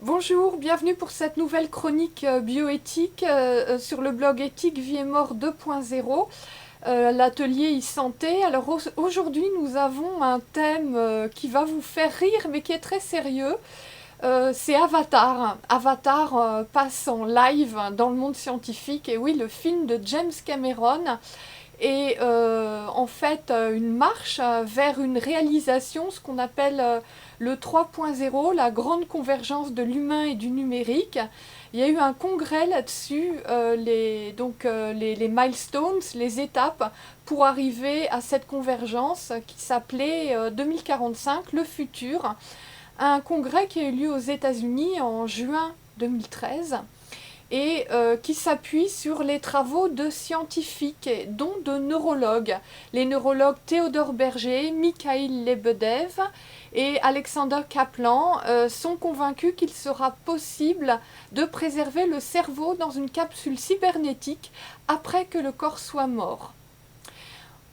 Bonjour, bienvenue pour cette nouvelle chronique bioéthique sur le blog Éthique Vie et Mort 2.0, l'atelier e-santé. Alors aujourd'hui nous avons un thème qui va vous faire rire mais qui est très sérieux. C'est Avatar. Avatar passe en live dans le monde scientifique, et oui, le film de James Cameron est en fait une marche vers une réalisation, ce qu'on appelle le 3.0, la grande convergence de l'humain et du numérique. Il y a eu un congrès là-dessus, les milestones, les étapes pour arriver à cette convergence qui s'appelait 2045, le futur. Un congrès qui a eu lieu aux États-Unis en juin 2013 et qui s'appuie sur les travaux de scientifiques, dont de neurologues. Les neurologues Théodore Berger, Mikhail Lebedev et Alexander Kaplan sont convaincus qu'il sera possible de préserver le cerveau dans une capsule cybernétique après que le corps soit mort.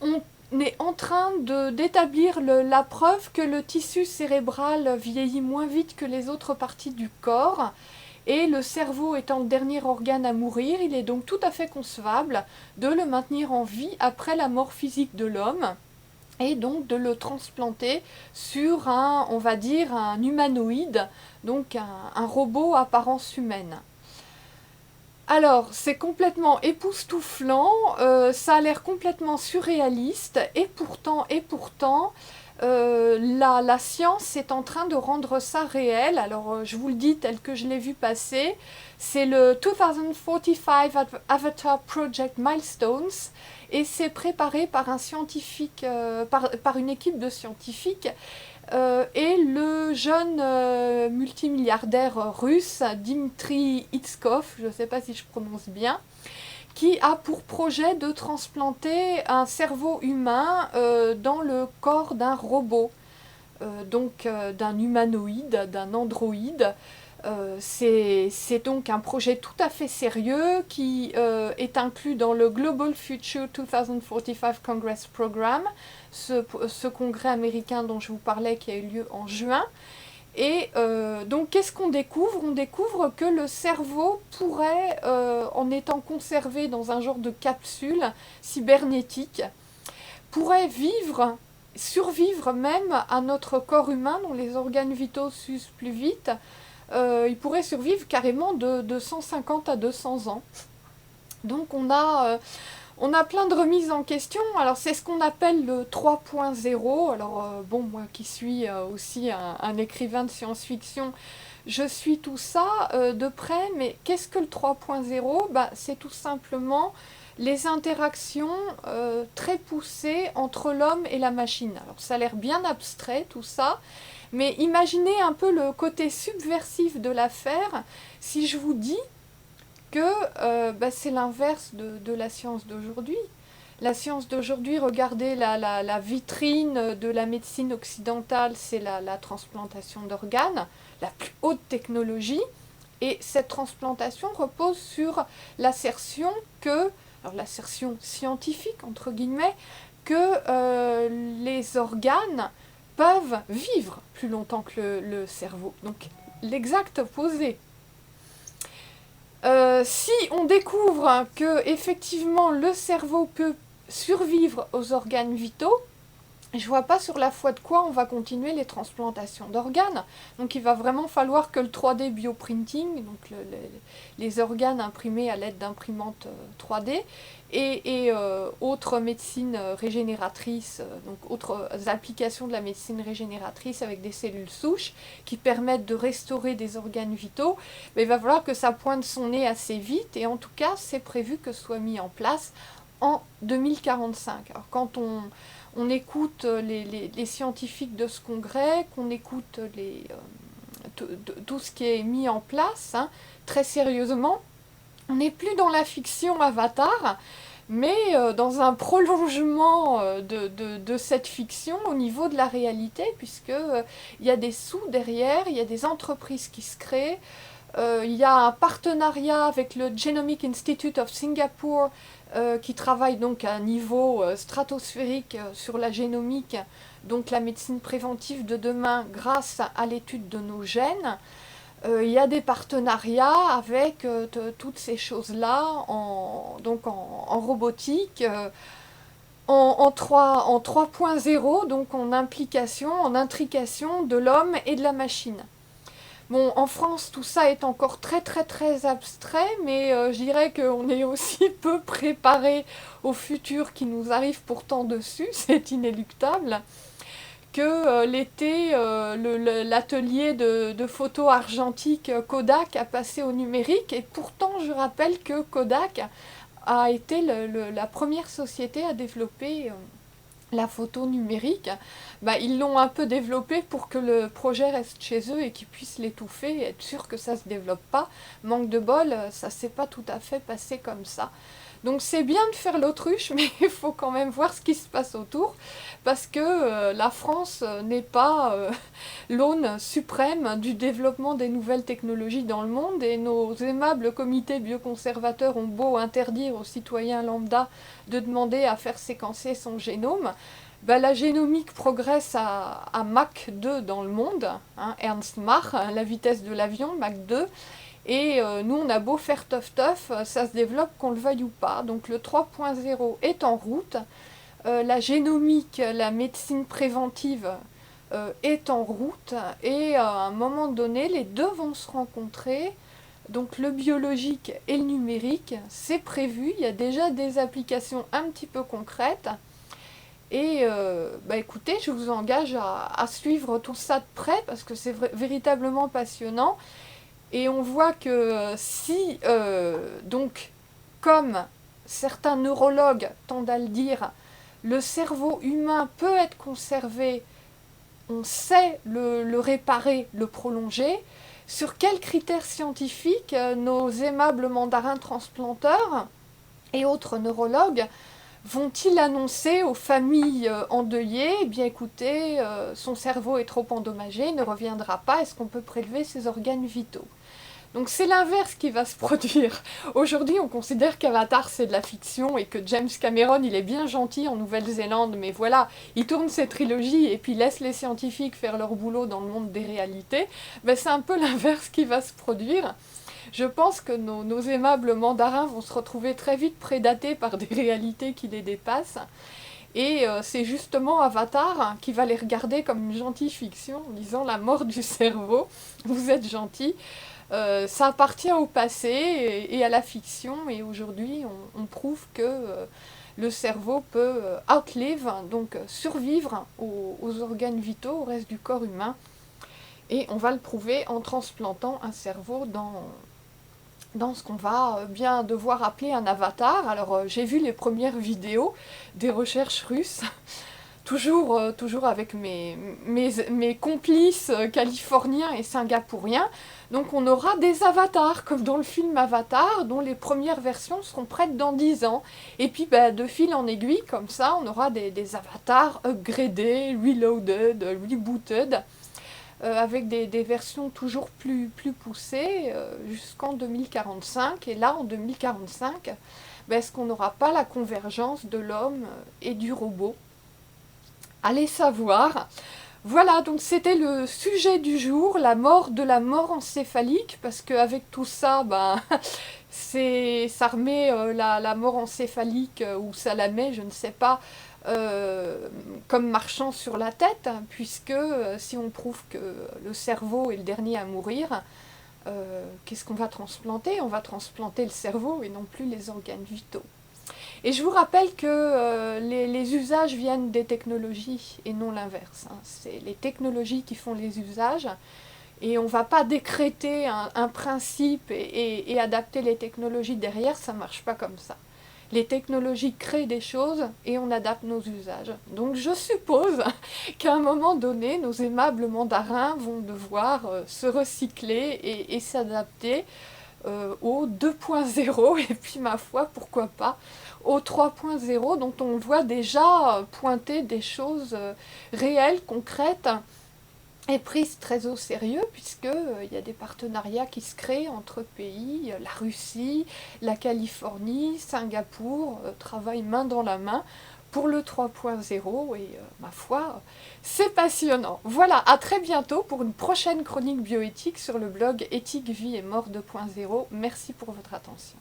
On est en train d'établir la preuve que le tissu cérébral vieillit moins vite que les autres parties du corps. Et le cerveau étant le dernier organe à mourir, il est donc tout à fait concevable de le maintenir en vie après la mort physique de l'homme et donc de le transplanter sur on va dire, un humanoïde, donc un robot à apparence humaine. Alors, c'est complètement époustouflant, ça a l'air complètement surréaliste, et pourtant, la science est en train de rendre ça réel. Alors, je vous le dis tel que je l'ai vu passer, c'est le 2045 Avatar Project Milestones, et c'est préparé par un scientifique, par une équipe de scientifiques, et le jeune multimilliardaire russe Dmitri Itskov, je ne sais pas si je prononce bien, qui a pour projet de transplanter un cerveau humain dans le corps d'un robot, d'un humanoïde, d'un androïde. C'est donc un projet tout à fait sérieux qui est inclus dans le Global Future 2045 Congress Program, ce congrès américain dont je vous parlais qui a eu lieu en juin. Et donc qu'est-ce qu'on découvre? On découvre que le cerveau pourrait, en étant conservé dans un genre de capsule cybernétique, pourrait survivre même à notre corps humain dont les organes vitaux s'usent plus vite. Il pourrait survivre carrément de 150 à 200 ans. Donc on a plein de remises en question. Alors c'est ce qu'on appelle le 3.0. Alors moi qui suis aussi un écrivain de science-fiction, je suis tout ça de près. Mais qu'est-ce que le 3.0 ? C'est tout simplement les interactions très poussées entre l'homme et la machine. Alors ça a l'air bien abstrait tout ça, mais imaginez un peu le côté subversif de l'affaire si je vous dis que c'est l'inverse de la science d'aujourd'hui. La science d'aujourd'hui, regardez la vitrine de la médecine occidentale, c'est la transplantation d'organes, la plus haute technologie, et cette transplantation repose sur l'assertion l'assertion scientifique entre guillemets, que les organes peuvent vivre plus longtemps que le cerveau. Donc l'exact opposé. Si on découvre que effectivement le cerveau peut survivre aux organes vitaux, je vois pas sur la foi de quoi on va continuer les transplantations d'organes. Donc il va vraiment falloir que le 3D bioprinting, donc les organes imprimés à l'aide d'imprimantes 3D, et autres médecines régénératrices, donc autres applications de la médecine régénératrice avec des cellules souches qui permettent de restaurer des organes vitaux, mais il va falloir que ça pointe son nez assez vite, et en tout cas c'est prévu que ce soit mis en place en 2045. Alors quand on écoute les scientifiques de ce congrès, qu'on écoute tout ce qui est mis en place, très sérieusement. On n'est plus dans la fiction Avatar, mais dans un prolongement de cette fiction au niveau de la réalité, puisque il y a des sous derrière, il y a des entreprises qui se créent. Il y a un partenariat avec le Genomic Institute of Singapore qui travaille donc à un niveau stratosphérique sur la génomique, donc la médecine préventive de demain grâce à l'étude de nos gènes. Il y a des partenariats avec toutes ces choses-là donc en robotique, en 3.0, donc en implication, en intrication de l'homme et de la machine. Bon, en France, tout ça est encore très très très abstrait, mais je dirais qu'on est aussi peu préparé au futur qui nous arrive pourtant dessus, c'est inéluctable, que l'été, l'atelier de photo argentique Kodak a passé au numérique, et pourtant je rappelle que Kodak a été la première société à développer la photo numérique. Bah, ils l'ont un peu développé pour que le projet reste chez eux et qu'ils puissent l'étouffer et être sûr que ça ne se développe pas. Manque de bol, ça ne s'est pas tout à fait passé comme ça. Donc c'est bien de faire l'autruche, mais il faut quand même voir ce qui se passe autour, parce que la France n'est pas l'aune suprême du développement des nouvelles technologies dans le monde, et nos aimables comités bioconservateurs ont beau interdire aux citoyens lambda de demander à faire séquencer son génome, bah, la génomique progresse à Mach 2 dans le monde, hein, Ernst Mach, la vitesse de l'avion, Mach 2, et nous, on a beau faire tough, ça se développe qu'on le veuille ou pas. Donc le 3.0 est en route. La génomique, la médecine préventive est en route. Et à un moment donné, les deux vont se rencontrer. Donc le biologique et le numérique, c'est prévu. Il y a déjà des applications un petit peu concrètes. Et bah écoutez, je vous engage à suivre tout ça de près parce que c'est véritablement passionnant. Et on voit que si, donc, comme certains neurologues tendent à le dire, le cerveau humain peut être conservé, on sait le réparer, le prolonger, sur quels critères scientifiques nos aimables mandarins transplanteurs et autres neurologues vont-ils annoncer aux familles endeuillées, eh bien écoutez, son cerveau est trop endommagé, il ne reviendra pas, est-ce qu'on peut prélever ses organes vitaux? Donc c'est l'inverse qui va se produire. Aujourd'hui, on considère qu'Avatar c'est de la fiction et que James Cameron il est bien gentil en Nouvelle-Zélande, mais voilà, il tourne cette trilogie et puis laisse les scientifiques faire leur boulot dans le monde des réalités. Ben, c'est un peu l'inverse qui va se produire. Je pense que nos aimables mandarins vont se retrouver très vite prédatés par des réalités qui les dépassent. Et c'est justement Avatar qui va les regarder comme une gentille fiction en disant la mort du cerveau, vous êtes gentils. Ça appartient au passé et à la fiction, et aujourd'hui on prouve que le cerveau peut outlive, donc survivre aux organes vitaux, au reste du corps humain, et on va le prouver en transplantant un cerveau dans ce qu'on va bien devoir appeler un avatar. Alors j'ai vu les premières vidéos des recherches russes, toujours avec mes complices californiens et singapouriens. Donc on aura des avatars, comme dans le film Avatar, dont les premières versions seront prêtes dans 10 ans. Et puis bah, de fil en aiguille, comme ça, on aura des avatars upgradés, reloaded, rebooted, avec des versions toujours plus poussées, jusqu'en 2045. Et là, en 2045, bah, est-ce qu'on n'aura pas la convergence de l'homme et du robot? Allez savoir. Voilà, donc c'était le sujet du jour, la mort de la mort encéphalique, parce qu'avec tout ça, ben, ça remet la mort encéphalique, ou ça la met, je ne sais pas, comme marchant sur la tête, hein, puisque si on prouve que le cerveau est le dernier à mourir, qu'est-ce qu'on va transplanter? On va transplanter le cerveau et non plus les organes vitaux. Et je vous rappelle que les usages viennent des technologies et non l'inverse, hein. C'est les technologies qui font les usages, et on ne va pas décréter un principe et adapter les technologies derrière, ça ne marche pas comme ça. Les technologies créent des choses et on adapte nos usages. Donc je suppose qu'à un moment donné, nos aimables mandarins vont devoir se recycler et s'adapter au 2.0, et puis ma foi, pourquoi pas, au 3.0, dont on voit déjà pointer des choses réelles, concrètes, et prises très au sérieux, puisqu'il y a des partenariats qui se créent entre pays, la Russie, la Californie, Singapour, travaillent main dans la main pour le 3.0 et ma foi, c'est passionnant. Voilà, à très bientôt pour une prochaine chronique bioéthique sur le blog Éthique, Vie et Mort 2.0. Merci pour votre attention.